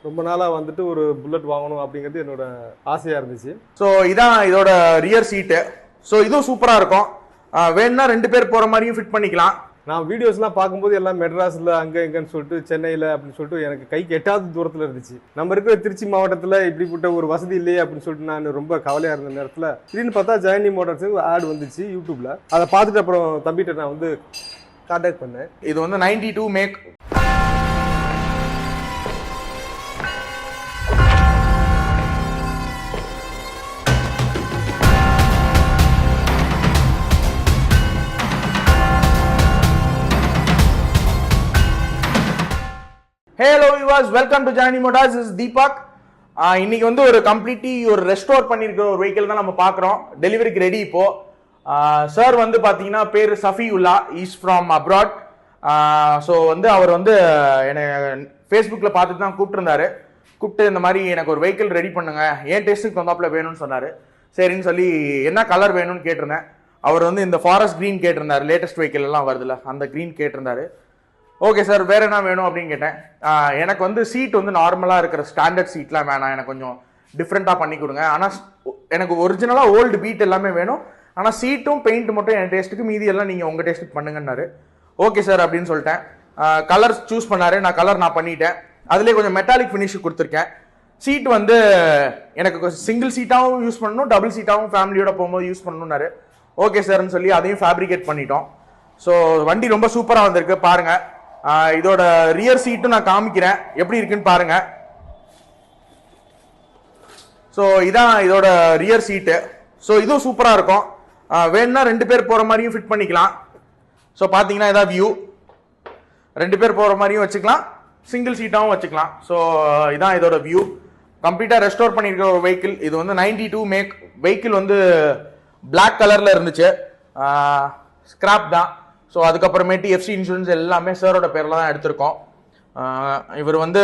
ரொம்ப நாளாக வந்துட்டு ஒரு புல்லட் வாங்கணும் அப்படிங்கிறது என்னோட ஆசையாக இருந்துச்சு. ஸோ இதான் இதோட ரியர் சீட்டு. ஸோ இதுவும் சூப்பராக இருக்கும். வேணும்னா 2 பேர் போகிற மாதிரியும் ஃபிட் பண்ணிக்கலாம். நான் வீடியோஸ்லாம் பார்க்கும்போது எல்லாம் மெட்ராஸில் அங்கே எங்கன்னு சொல்லிட்டு சென்னையில் அப்படின்னு சொல்லிட்டு எனக்கு கைக்கு எட்டாவது தூரத்தில் இருந்துச்சு. நம்ம இருக்கிற திருச்சி மாவட்டத்தில் இப்படிப்பட்ட ஒரு வசதி இல்லையே அப்படின்னு சொல்லிட்டு நான் ரொம்ப கவலையாக இருந்த நேரத்தில் திடீர்னு பார்த்தா ஜனனி மோட்டார்ஸ் ஆட் வந்துச்சு யூடியூப்பில். அதை பார்த்துட்டு அப்புறம் தம்பிகிட்ட நான் வந்து கான்டாக்ட் பண்ணேன். இது வந்து 92 make. Hello viewers, welcome to Janani Motorz. This is Deepak. இன்னைக்கு வந்து ஒரு கம்ப்ளீட்லி ஒரு ரெஸ்டோர் பண்ணியிருக்கிற ஒரு வெஹிக்கிள் தான் நம்ம பார்க்குறோம். டெலிவரிக்கு ரெடி இப்போ. சார் வந்து பார்த்தீங்கன்னா பேர் Safiullah, is from abroad. So வந்து அவர் வந்து என்னை ஃபேஸ்புக்கில் பார்த்துட்டு தான் கூப்பிட்டு இந்த மாதிரி எனக்கு ஒரு வெஹிக்கிள் ரெடி பண்ணுங்க, ஏன் டேஸ்ட்டுக்கு தந்தாப்புல வேணும்னு சொன்னார். சரின்னு சொல்லி என்ன கலர் வேணும்னு கேட்டிருந்தேன். அவர் வந்து இந்த ஃபாரஸ்ட் க்ரீன் கேட்டிருந்தார், லேட்டஸ்ட் வெஹிக்கிள் எல்லாம் வருதுல்ல அந்த க்ரீன் கேட்டிருந்தாரு. ஓகே சார், வேற என்ன வேணும் அப்படின்னு கேட்டேன். எனக்கு வந்து சீட் வந்து நார்மலாக இருக்கிற ஸ்டாண்டர்ட் சீட்லாம் வேணாம், எனக்கு கொஞ்சம் டிஃப்ரெண்ட்டாக பண்ணி கொடுங்க. ஆனால் எனக்கு ஒரிஜினலாக ஓல்டு பீட் எல்லாமே வேணும், ஆனால் சீட்டும் பெயிண்ட் மட்டும் என் டேஸ்ட்டுக்கு, மீதி எல்லாம் நீங்கள் உங்கள் டேஸ்ட்டுக்கு பண்ணுங்கன்னாரு. ஓகே சார் அப்படின்னு சொல்லிட்டேன். கலர் சூஸ் பண்ணாரு, நான் பண்ணிட்டேன். அதுலேயே கொஞ்சம் மெட்டாலிக் ஃபினிஷ் கொடுத்துருக்கேன். சீட் வந்து எனக்கு சிங்கிள் சீட்டாகவும் யூஸ் பண்ணணும், டபுள் சீட்டாகவும் ஃபேமிலியோட போகும்போது யூஸ் பண்ணணும்னாரு. ஓகே சார்ன்னு சொல்லி அதையும் ஃபேப்ரிகேட் பண்ணிட்டோம். ஸோ வண்டி ரொம்ப சூப்பராக வந்திருக்கு பாருங்க. இதோட ரியர் சீட்டும் நான் காமிக்கிறேன் எப்படி இருக்குன்னு பாருங்க. ஸோ இதான் இதோட ரியர் சீட்டு. ஸோ இதுவும் சூப்பராக இருக்கும். வேணும்னா 2 பேர் போகிற மாதிரியும் ஃபிட் பண்ணிக்கலாம். ஸோ பார்த்தீங்கன்னா இதான் வியூ. 2 பேர் போகிற மாதிரியும் வச்சுக்கலாம், சிங்கிள் சீட்டாகவும் வச்சுக்கலாம். ஸோ இதான் இதோட வியூ. கம்ப்ளீட்டாக ரெஸ்டோர் பண்ணியிருக்கிற ஒரு வெஹிக்கிள். இது வந்து 92 மேக் வெஹிக்கிள். வந்து பிளாக் கலரில் இருந்துச்சு, ஸ்கிராப் தான். ஸோ அதுக்கப்புறமேட்டு எஃப்சி இன்சூரன்ஸ் எல்லாமே சாரோட பேரில் தான் எடுத்திருக்கோம். இவர் வந்து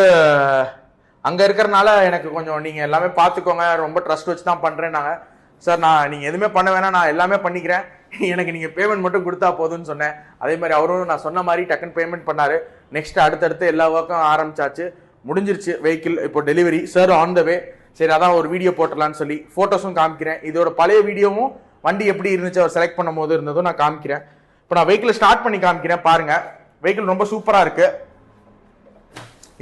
அங்கே இருக்கிறனால எனக்கு கொஞ்சம் நீங்கள் எல்லாமே பார்த்துக்கோங்க, ரொம்ப ட்ரஸ்ட் வச்சு தான் பண்ணுறேன்னாங்க. சார் நீங்கள் எதுவுமே பண்ண வேணாம், நான் எல்லாமே பண்ணிக்கிறேன், எனக்கு நீங்கள் பேமெண்ட் மட்டும் கொடுத்தா போதும்னு சொன்னேன். அதே மாதிரி அவரும் நான் சொன்ன மாதிரி டக்குன்னு பேமெண்ட் பண்ணார். நெக்ஸ்ட் அடுத்தடுத்து எல்லா ஒர்க்கும் ஆரம்பிச்சாச்சு, முடிஞ்சிருச்சு வெஹிக்கிள். இப்போ டெலிவரி சார் ஆன் த வே. சரி அதான் ஒரு வீடியோ போட்டுடலான்னு சொல்லி ஃபோட்டோஸும் காமிக்கிறேன். இதோட பழைய வீடியோவும் வண்டி எப்படி இருந்துச்சு அவர் செலக்ட் பண்ணும் போது இருந்ததும் நான் காமிக்கிறேன். இப்போ நான் வெஹிக்கிள் ஸ்டார்ட் பண்ணி காமிக்கிறேன் பாருங்க. வெஹிக்கிள் ரொம்ப சூப்பராக இருக்கு.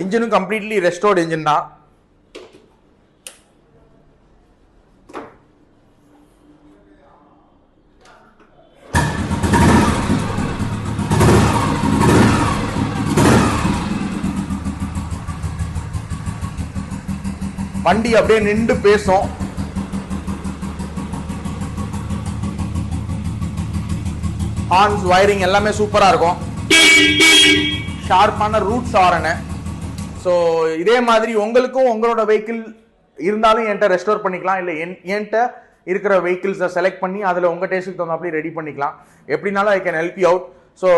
இன்ஜினும் கம்ப்ளீட்லி ரெஸ்டோர்டு இன்ஜின் தான். வண்டி அப்படியே நின்று பேசும். ஹார்ன்ஸ், வயரிங் எல்லாமே சூப்பராக இருக்கும். ஷார்ப்பான ரூட்ஸ் ஆரனு. ஸோ இதே மாதிரி உங்களுக்கும் உங்களோட வெஹிக்கிள் இருந்தாலும் என்கிட்ட ரெஸ்டோர் பண்ணிக்கலாம், இல்லை என்கிட்ட இருக்கிற வெஹிக்கிள்ஸை செலக்ட் பண்ணி அதில் உங்கள் டேஸ்ட்டுக்கு தகுந்தாப்படி ரெடி பண்ணிக்கலாம். எப்படினாலும் I can help you out. So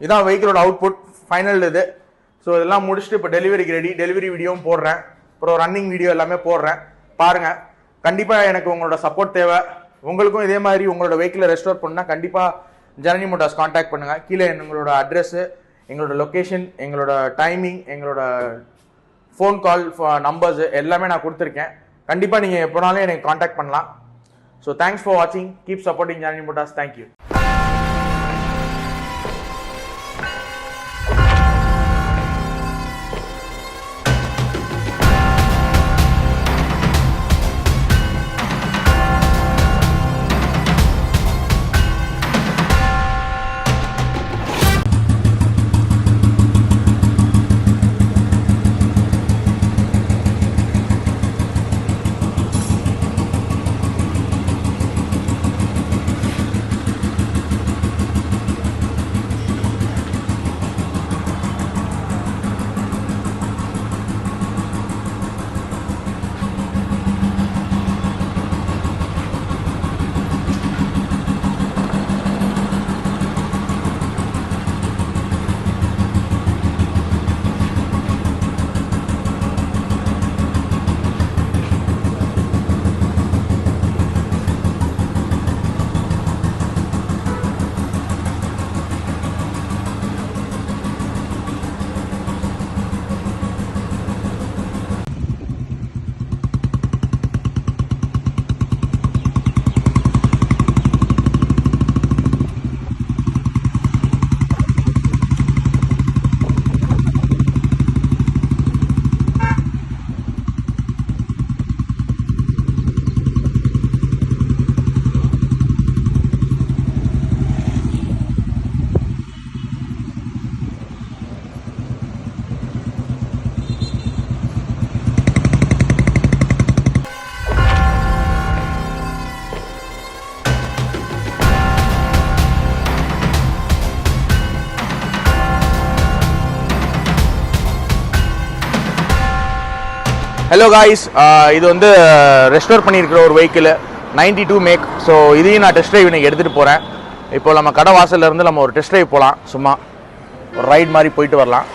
இதான் வெஹிக்கிளோட அவுட்புட் ஃபைனல் இது. ஸோ இதெல்லாம் முடிச்சுட்டு இப்போ டெலிவரிக்கு ரெடி. டெலிவரி வீடியோவும் போடுறேன், அப்புறம் ரன்னிங் வீடியோ எல்லாமே போடுறேன் பாருங்கள். கண்டிப்பாக எனக்கு உங்களோட சப்போர்ட் தேவை. உங்களுக்கும் இதே மாதிரி உங்களோட வெஹிக்கிளை ரெஸ்டோர் பண்ணால் கண்டிப்பாக ஜனனி மோட்டார்ஸ் கான்டாக்ட் பண்ணுங்கள். கீழே எங்களோட அட்ரெஸ்ஸு, எங்களோட லொக்கேஷன், எங்களோட டைமிங், எங்களோட ஃபோன் கால் நம்பர்ஸு எல்லாமே நான் கொடுத்துருக்கேன். கண்டிப்பாக நீங்கள் எப்போனாலும் எனக்கு கான்டாக்ட் பண்ணலாம். ஸோ தேங்க்ஸ் ஃபார் வாட்சிங். Keep supporting Janani Motors. Thank you. Hello guys, இது வந்து ரெஸ்டோர் பண்ணியிருக்கிற ஒரு வெஹிக்கிள் 92 மேக். ஸோ இதையும் நான் டெஸ்ட் ட்ரைவ் இன்னைக்கு எடுத்துகிட்டு போகிறேன். இப்போ நம்ம கடை வாசல்ல இருந்து நம்ம ஒரு டெஸ்ட் ட்ரைவ் போகலாம். சும்மா ஒரு ரைட் மாதிரி போயிட்டு வரலாம்.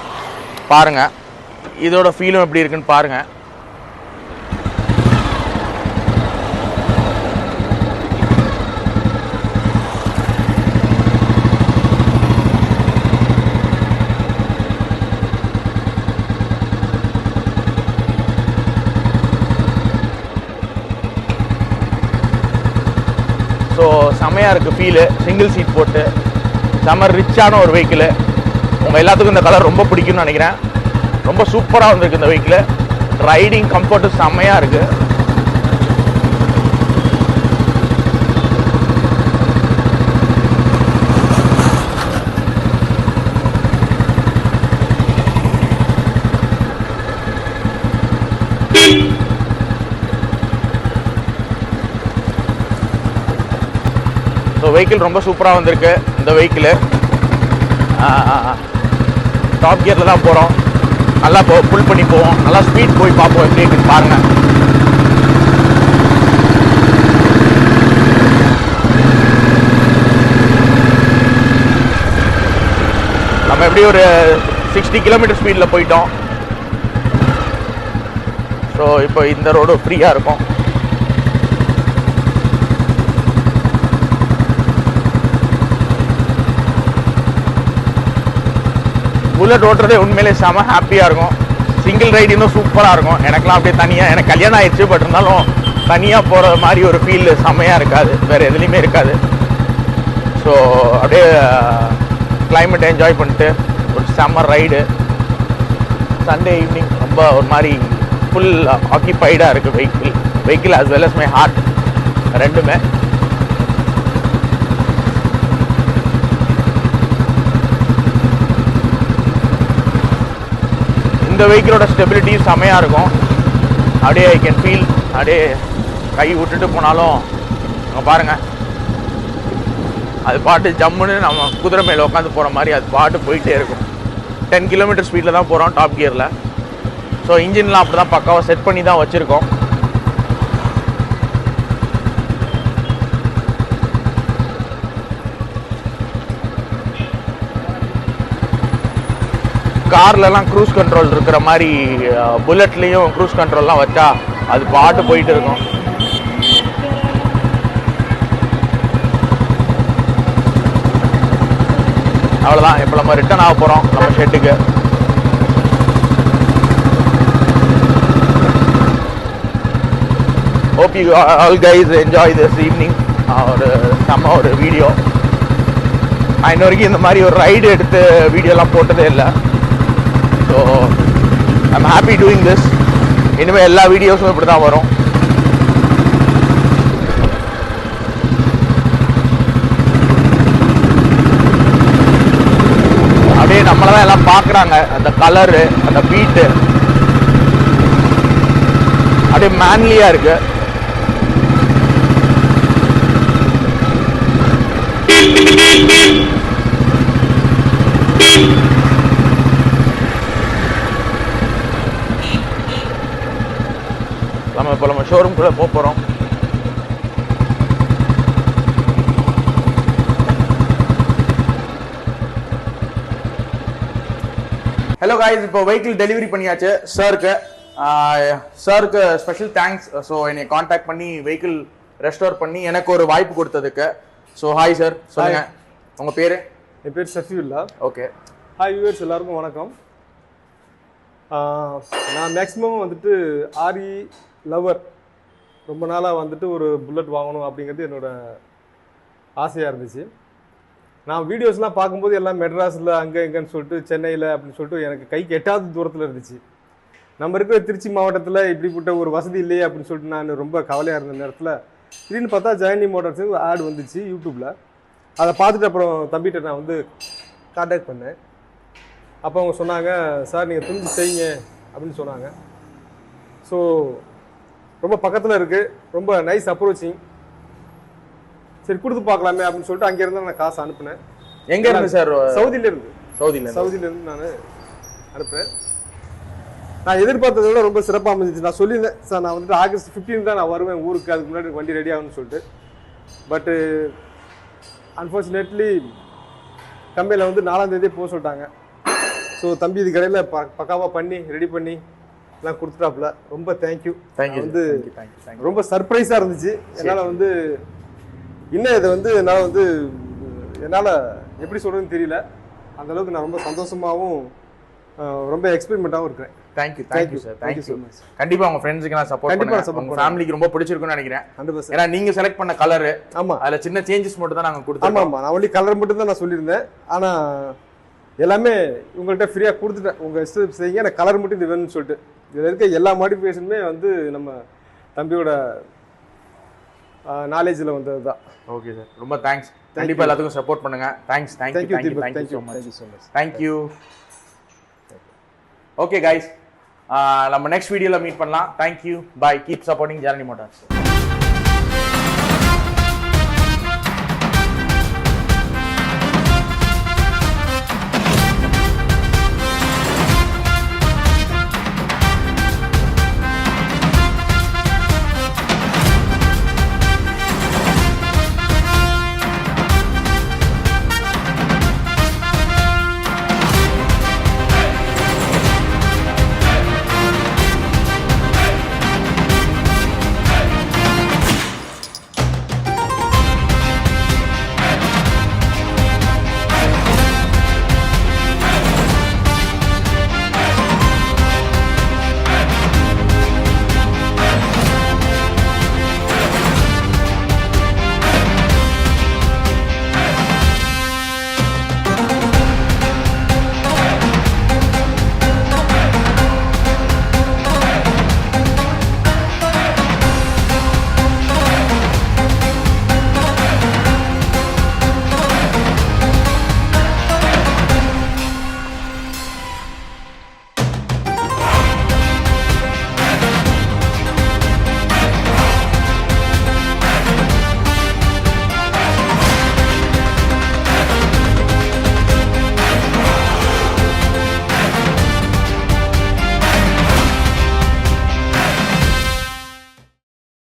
பாருங்கள் இதோட ஃபீலும் எப்படி இருக்குன்னு பாருங்கள். ஸோ செம்மையாக இருக்குது ஃபீலு. சிங்கிள் சீட் போட்டு செம்ம ரிச்சான ஒரு வெஹிக்கிள். உங்கள் எல்லாத்துக்கும் இந்த கலர் ரொம்ப பிடிக்கும்னு நினைக்கிறேன். ரொம்ப சூப்பராக வந்திருக்கு இந்த வெஹிக்கிள். ரைடிங் கம்ஃபர்ட்டும் செம்மையாக இருக்குது. ஸோ வெஹிக்கிள் ரொம்ப சூப்பராக வந்திருக்கு. இந்த வெஹிக்கிள் டாப் கியரில் தான் போகிறோம். நல்லா புல் பண்ணி போவோம். நல்லா ஸ்பீட் போய் பார்ப்போம் எப்படி இருக்குன்னு பாருங்கள். நம்ம எப்படி ஒரு 60 கிலோமீட்டர் ஸ்பீடில் போயிட்டோம். ஸோ இப்போ இந்த ரோடு ஃப்ரீயாக இருக்கும். புல்லட் ஓட்டுறதே உண்மையிலே செம ஹாப்பியாக இருக்கும். சிங்கிள் ரைடு இன்னும் சூப்பராக இருக்கும். எனக்குலாம் அப்படியே தனியாக, எனக்கு கல்யாணம் ஆயிடுச்சு, பட் இருந்தாலும் தனியாக போகிற மாதிரி ஒரு ஃபீல் செம்மையாக இருக்காது, வேறு எதுலேயுமே இருக்காது. ஸோ அப்படியே கிளைமேட் என்ஜாய் பண்ணிட்டு ஒரு செம்ம ரைடு. சண்டே ஈவினிங் ரொம்ப ஒரு மாதிரி ஃபுல் ஆக்கியபைடாக இருக்குது vehicle as well as my heart ரெண்டுமே. இந்த வெஹிக்கிளோட ஸ்டெபிலிட்டி செம்மையாக இருக்கும். அப்படியே ஐ கேன் ஃபீல். அப்படியே கை விட்டுட்டு போனாலும் அங்கே பாருங்கள், அது பாட்டு ஜம்முன்னு நம்ம குதிரை மேலே உட்காந்து போகிற மாதிரி அது பாட்டு போயிட்டே இருக்கும். 10 கிலோமீட்டர் ஸ்பீடில் தான் போகிறோம் டாப் கியரில். ஸோ இன்ஜின்லாம் அப்படி தான் பக்காவாக செட் பண்ணி தான் வச்சுருக்கோம். கார்லலாம் க்ரூஸ் கண்ட்ரோல் இருக்கிற மாதிரி புல்லட்லேயும் க்ரூஸ் கண்ட்ரோல்லாம் வச்சா அது பாட்டு போயிட்டு இருக்கும். அவ்வளோதான். இப்போ நம்ம ரிட்டர்ன் ஆக போகிறோம் நம்ம ஷெட்டுக்கு. Hope you all guys enjoy this evening. ஒரு வீடியோ நான் இன்ன வரைக்கும் இந்த மாதிரி ஒரு ரைடு எடுத்து வீடியோலாம் போட்டதே இல்லை. So I'm happy doing this. இனிமேல் எல்லா வீடியோஸும் இப்படி தான் வரும். அப்படியே நம்மளை தான் எல்லாம் பார்க்குறாங்க. அந்த கலரு, அந்த பீட்டு அப்படியே மேன்லியாக இருக்கு. நம்ம ஷோரூம் கூட போகிறோம். ஹலோ காய்ஸ், இப்போ வெஹிக்கிள் டெலிவரி பண்ணியாச்சு சாருக்கு. சாருக்கு ஸ்பெஷல் தேங்க்ஸ். ஸோ என்னை காண்டாக்ட் பண்ணி வெஹிக்கிள் ரெஸ்டோர் பண்ணி எனக்கு ஒரு வாய்ப்பு கொடுத்ததுக்கு. ஸோ ஹாய் சார், சொல்லுங்கள் உங்கள் பேர்? என் பேர் சஃபியுல்லா. ஓகே. ஹாய் வியூவர்ஸ், எல்லாருக்கும் வணக்கம். நான் மேக்ஸிமம் வந்துட்டு ஆர்இ லவர், ரொம்ப நாளாக வந்துட்டு ஒரு புல்லட் வாங்கணும் அப்படிங்கிறது என்னோட ஆசையாக இருந்துச்சு. நான் வீடியோஸ்லாம் பார்க்கும்போது எல்லாம் மெட்ராஸில் அங்கே இங்கேன்னு சொல்லிட்டு சென்னையில் அப்படின்னு சொல்லிட்டு எனக்கு கைக்கு எட்டாவது தூரத்தில் இருந்துச்சு. நம்ம இருக்கிற திருச்சி மாவட்டத்தில் இப்படிப்பட்ட ஒரு வசதி இல்லையே அப்படின்னு சொல்லிட்டு நான் ரொம்ப கவலையாக இருந்த நேரத்தில் திடீர்னு பார்த்தா ஜனனி மோட்டார்ஸ் ஆட் வந்துச்சு யூடியூப்பில். அதை பார்த்துட்டு அப்புறம் தம்பிகிட்ட நான் வந்து கான்டாக்ட் பண்ணேன். அப்போ அவங்க சொன்னாங்க, சார் நீங்கள் துணிஞ்சு செய்யுங்க அப்படின்னு சொன்னாங்க. ஸோ ரொம்ப பக்கத்தில் இருக்குது, ரொம்ப நைஸ் அப்ரோச்சிங். சரி கொடுத்து பார்க்கலாமே அப்படின்னு சொல்லிட்டு அங்கேருந்து நான் காசு அனுப்புனேன். எங்கே இருந்து சார்? சவுதியிலேருந்து. சவுதியிலேருந்து நான் அனுப்புகிறேன். நான் எதிர்பார்த்ததை விட ரொம்ப சிறப்பாக அமைஞ்சிச்சு. நான் சொல்லியிருந்தேன் சார், நான் வந்துட்டு ஆகஸ்ட் 15 தான் நான் வருவேன் ஊருக்கு, அதுக்கு முன்னாடி வண்டி ரெடி ஆகும்னு சொல்லிட்டு. பட்டு அன்ஃபார்ச்சுனேட்லி கம்பெனியில் வந்து 4ஆம் தேதியே போக சொல்லிட்டாங்க. ஸோ தம்பி இது கடையில் பக்காவாக பண்ணி ரெடி பண்ணி எல்லாம் கொடுத்துட்டாப்புல. ரொம்ப தேங்க்யூ. வந்து ரொம்ப சர்ப்ரைஸாக இருந்துச்சு. என்னால் வந்து இன்னும் இதை வந்து என்னால் எப்படி சொல்கிறதுன்னு தெரியல. அந்தளவுக்கு நான் ரொம்ப சந்தோஷமாகவும் ரொம்ப எக்ஸ்பெரிமெண்ட்டாகவும் இருக்கிறேன். Thank you sir. Thank you so much. கண்டிப்பா உங்க ஃப்ரெண்ட்ஸ்க்கு நான் சப்போர்ட் பண்ணுவேன். உங்க ஃபேமிலிக்கு ரொம்ப பிடிச்சிருக்கும்னு நினைக்கிறேன். 100%. ஏன்னா நீங்க செலக்ட் பண்ண கலர், ஆமா, அதுல சின்ன சேஞ்சஸ் மட்டும் தான் நாங்க கொடுத்தோம். ஆமா, நான் ஒன்லி கலர் மட்டும் தான் நான் சொல்லியிருந்தேன். ஆனா எல்லாமே உங்கள்கிட்ட ஃப்ரீயா கொடுத்துட்டேன். உங்க இஷ்டம் செய்யுங்க, எனக்கு கலர் மட்டும் இது வேணும்னு சொல்லிட்டு. இதுல இருக்க எல்லா மாடிஃபிகேஷனுமே வந்து நம்ம தம்பியோட நாலேஜ்ல வந்தது தான். ஓகே சார், ரொம்ப தேங்க்ஸ். கண்டிப்பா எல்லாத்துக்கும் சப்போர்ட் பண்ணுங்க. Thanks. Thank you so much. Thank you. Okay guys, நம்ம நெக்ஸ்ட் வீடியோல மீட் பண்ணலாம். Thank you, bye. Keep supporting Johnny Motors.